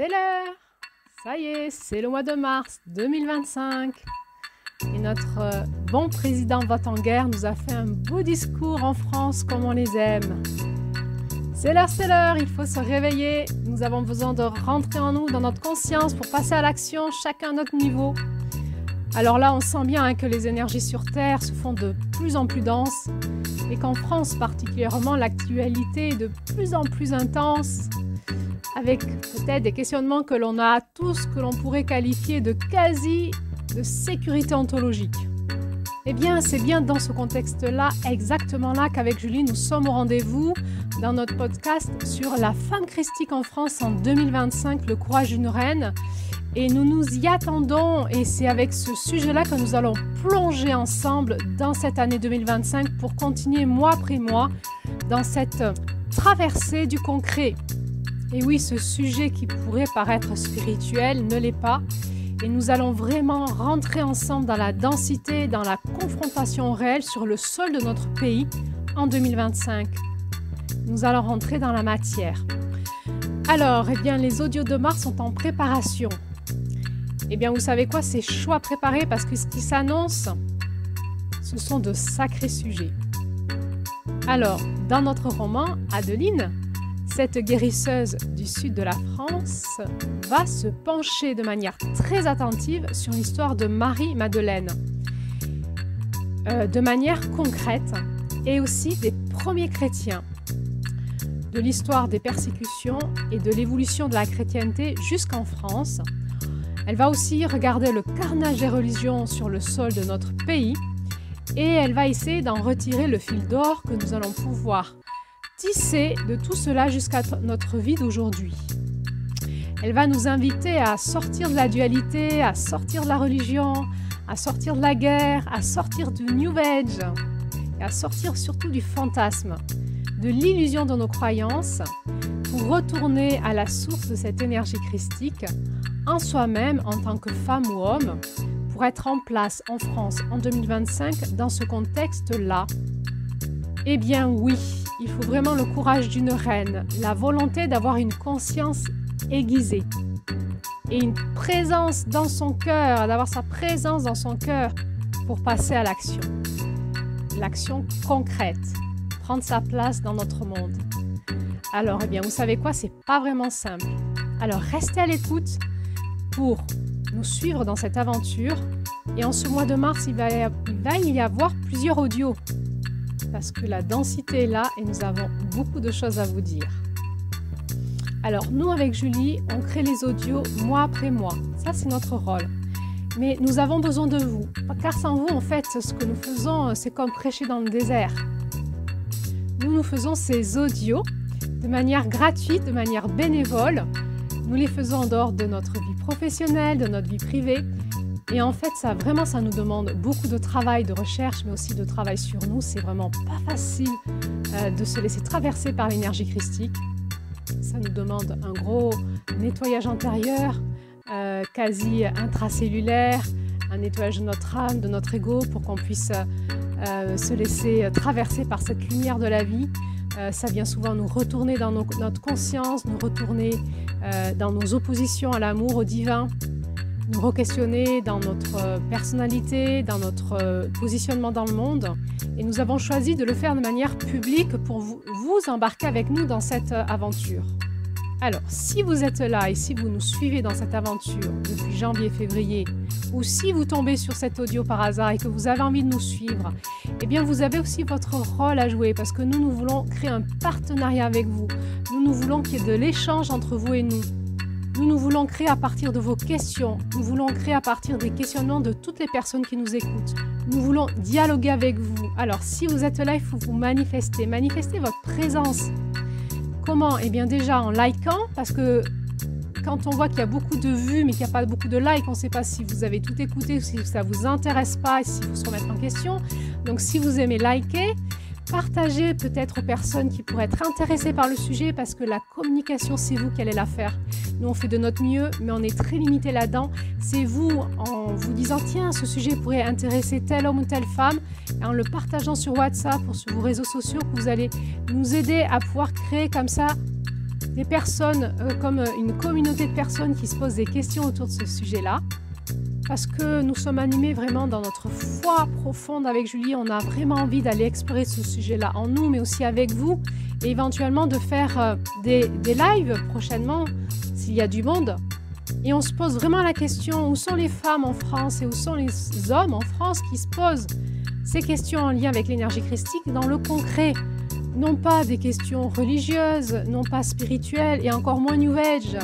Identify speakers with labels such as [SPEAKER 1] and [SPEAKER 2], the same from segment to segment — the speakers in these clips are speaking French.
[SPEAKER 1] c'est l'heure. Ça y est, c'est le mois de mars 2025. Et notre bon président Va-T-En-Guerre nous a fait un beau discours en France comme on les aime. C'est l'heure, il faut se réveiller. Nous avons besoin de rentrer en nous, dans notre conscience, pour passer à l'action, chacun à notre niveau. Alors là, on sent bien que les énergies sur Terre se font de plus en plus denses et qu'en France particulièrement, l'actualité est de plus en plus intense, avec peut-être des questionnements que l'on a tous, que l'on pourrait qualifier de quasi de sécurité ontologique. Eh bien, c'est bien dans ce contexte-là, exactement là, qu'avec Julie, nous sommes au rendez-vous dans notre podcast sur la femme christique en France en 2025, le courage d'une reine. Et nous nous y attendons, et c'est avec ce sujet-là que nous allons plonger ensemble dans cette année 2025 pour continuer mois après mois dans cette traversée du concret. Et oui, ce sujet qui pourrait paraître spirituel ne l'est pas. Et nous allons vraiment rentrer ensemble dans la densité, dans la confrontation réelle sur le sol de notre pays en 2025. Nous allons rentrer dans la matière. Alors, eh bien, les audios de mars sont en préparation. Eh bien, vous savez quoi, c'est chaud à préparer parce que ce qui s'annonce, ce sont de sacrés sujets. Alors, dans notre roman, Adeline, cette guérisseuse du sud de la France va se pencher de manière très attentive sur l'histoire de Marie-Madeleine, de manière concrète, et aussi des premiers chrétiens, de l'histoire des persécutions et de l'évolution de la chrétienté jusqu'en France. Elle va aussi regarder le carnage des religions sur le sol de notre pays et elle va essayer d'en retirer le fil d'or que nous allons pouvoir tisser de tout cela jusqu'à notre vie d'aujourd'hui. Elle va nous inviter à sortir de la dualité, à sortir de la religion, à sortir de la guerre, à sortir du New Age et à sortir surtout du fantasme, de l'illusion de nos croyances pour retourner à la source de cette énergie christique en soi-même en tant que femme ou homme pour être en place en France en 2025 dans ce contexte-là. Eh bien oui, il faut vraiment le courage d'une reine, la volonté d'avoir une conscience aiguisée et une présence dans son cœur, d'avoir sa présence dans son cœur pour passer à l'action. L'action concrète, prendre sa place dans notre monde. Alors, eh bien, vous savez quoi, c'est pas vraiment simple. Alors, restez à l'écoute pour nous suivre dans cette aventure. Et en ce mois de mars, il va y avoir plusieurs audios. Parce que la densité est là et nous avons beaucoup de choses à vous dire. Alors, nous, avec Julie, on crée les audios mois après mois. Ça, c'est notre rôle. Mais nous avons besoin de vous. Car sans vous, en fait, ce que nous faisons, c'est comme prêcher dans le désert. Nous faisons ces audios de manière gratuite, de manière bénévole. Nous les faisons en dehors de notre vie professionnelle, de notre vie privée. Et en fait, ça nous demande beaucoup de travail, de recherche, mais aussi de travail sur nous. C'est vraiment pas facile de se laisser traverser par l'énergie christique. Ça nous demande un gros nettoyage intérieur, quasi intracellulaire, un nettoyage de notre âme, de notre ego, pour qu'on puisse se laisser traverser par cette lumière de la vie. Ça vient souvent nous retourner dans notre conscience, nous retourner dans nos oppositions à l'amour, au divin, nous re-questionner dans notre personnalité, dans notre positionnement dans le monde. Et nous avons choisi de le faire de manière publique pour vous embarquer avec nous dans cette aventure. Alors, si vous êtes là et si vous nous suivez dans cette aventure depuis janvier-février, ou si vous tombez sur cet audio par hasard et que vous avez envie de nous suivre, eh bien vous avez aussi votre rôle à jouer parce que nous voulons créer un partenariat avec vous. Nous voulons qu'il y ait de l'échange entre vous et nous. Nous voulons créer à partir de vos questions. Nous voulons créer à partir des questionnements de toutes les personnes qui nous écoutent. Nous voulons dialoguer avec vous. Alors, si vous êtes là, il faut vous manifester. Manifestez votre présence. Comment? Eh bien déjà en likant, parce que quand on voit qu'il y a beaucoup de vues, mais qu'il n'y a pas beaucoup de likes, on ne sait pas si vous avez tout écouté, si ça ne vous intéresse pas, et si vous se remettre en question. Donc, si vous aimez liker, partagez peut-être aux personnes qui pourraient être intéressées par le sujet parce que la communication, c'est vous qui allez la faire. Nous, on fait de notre mieux, mais on est très limité là-dedans. C'est vous, en vous disant « Tiens, ce sujet pourrait intéresser tel homme ou telle femme », et en le partageant sur WhatsApp ou sur vos réseaux sociaux, que vous allez nous aider à pouvoir créer comme ça des personnes, comme une communauté de personnes qui se posent des questions autour de ce sujet-là. Parce que nous sommes animés vraiment dans notre foi profonde avec Julie. On a vraiment envie d'aller explorer ce sujet-là en nous, mais aussi avec vous. Et éventuellement de faire des lives prochainement, s'il y a du monde. Et on se pose vraiment la question, où sont les femmes en France et où sont les hommes en France qui se posent ces questions en lien avec l'énergie christique dans le concret. Non pas des questions religieuses, non pas spirituelles et encore moins New Age.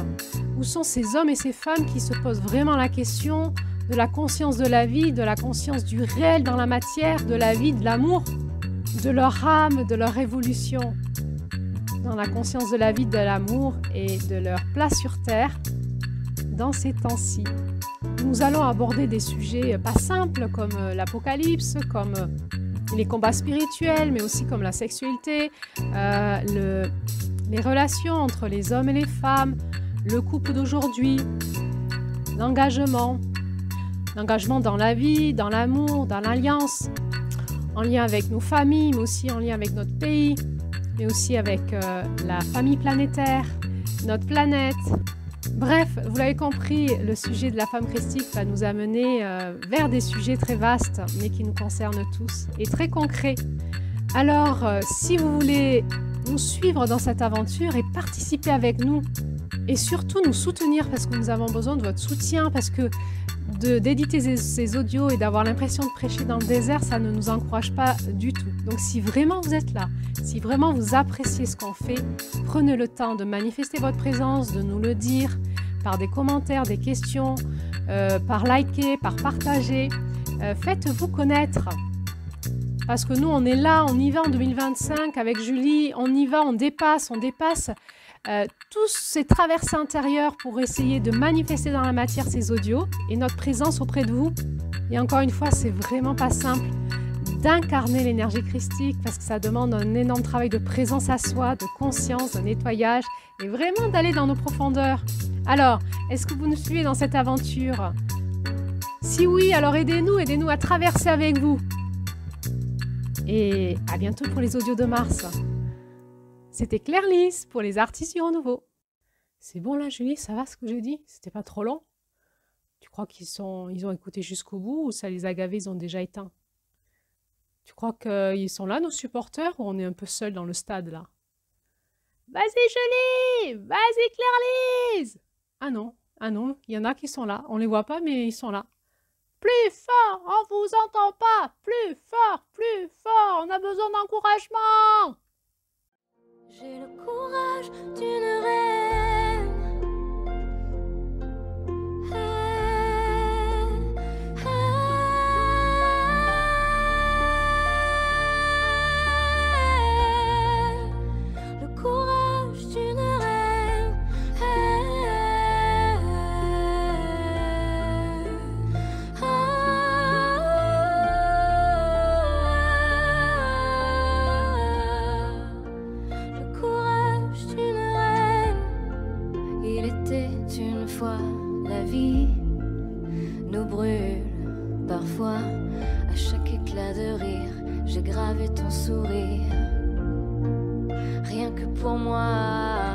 [SPEAKER 1] Où sont ces hommes et ces femmes qui se posent vraiment la question de la conscience de la vie, de la conscience du réel dans la matière, de la vie, de l'amour, de leur âme, de leur évolution, dans la conscience de la vie, de l'amour et de leur place sur Terre dans ces temps-ci. Nous allons aborder des sujets pas simples comme l'Apocalypse, comme les combats spirituels, mais aussi comme la sexualité, les relations entre les hommes et les femmes, le couple d'aujourd'hui, l'engagement dans la vie, dans l'amour, dans l'alliance, en lien avec nos familles, mais aussi en lien avec notre pays, mais aussi avec la famille planétaire, notre planète. Bref, vous l'avez compris, le sujet de la femme christique va nous amener vers des sujets très vastes, mais qui nous concernent tous, et très concrets. Alors, si vous voulez nous suivre dans cette aventure et participer avec nous, et surtout nous soutenir, parce que nous avons besoin de votre soutien, parce que d'éditer ces audios et d'avoir l'impression de prêcher dans le désert, ça ne nous encourage pas du tout. Donc si vraiment vous êtes là, si vraiment vous appréciez ce qu'on fait, prenez le temps de manifester votre présence, de nous le dire par des commentaires, des questions, par liker, par partager. Faites-vous connaître. Parce que nous, on est là, on y va en 2025 avec Julie, on y va, on dépasse tous ces traversées intérieures pour essayer de manifester dans la matière ces audios et notre présence auprès de vous. Et encore une fois, c'est vraiment pas simple d'incarner l'énergie christique parce que ça demande un énorme travail de présence à soi, de conscience, de nettoyage et vraiment d'aller dans nos profondeurs. Alors, est-ce que vous nous suivez dans cette aventure? Si oui, alors aidez-nous à traverser avec vous. Et à bientôt pour les audios de mars. C'était Claire Lys pour les artistes du renouveau. C'est bon là, Julie, ça va ce que j'ai dit? C'était pas trop long? Tu crois ils ont écouté jusqu'au bout ou ça les a gavés, ils ont déjà éteint? Tu crois qu'ils sont là, nos supporters, ou on est un peu seuls dans le stade là? Vas-y, Julie! Vas-y, Claire Lys! Ah non, il y en a qui sont là. On les voit pas, mais ils sont là. Plus fort, on vous entend pas! Plus fort, on a besoin d'encouragement!
[SPEAKER 2] J'ai le courage d'une reine. Le courage d'une reine. La vie nous brûle parfois. À chaque éclat de rire, j'ai gravé ton sourire. Rien que pour moi.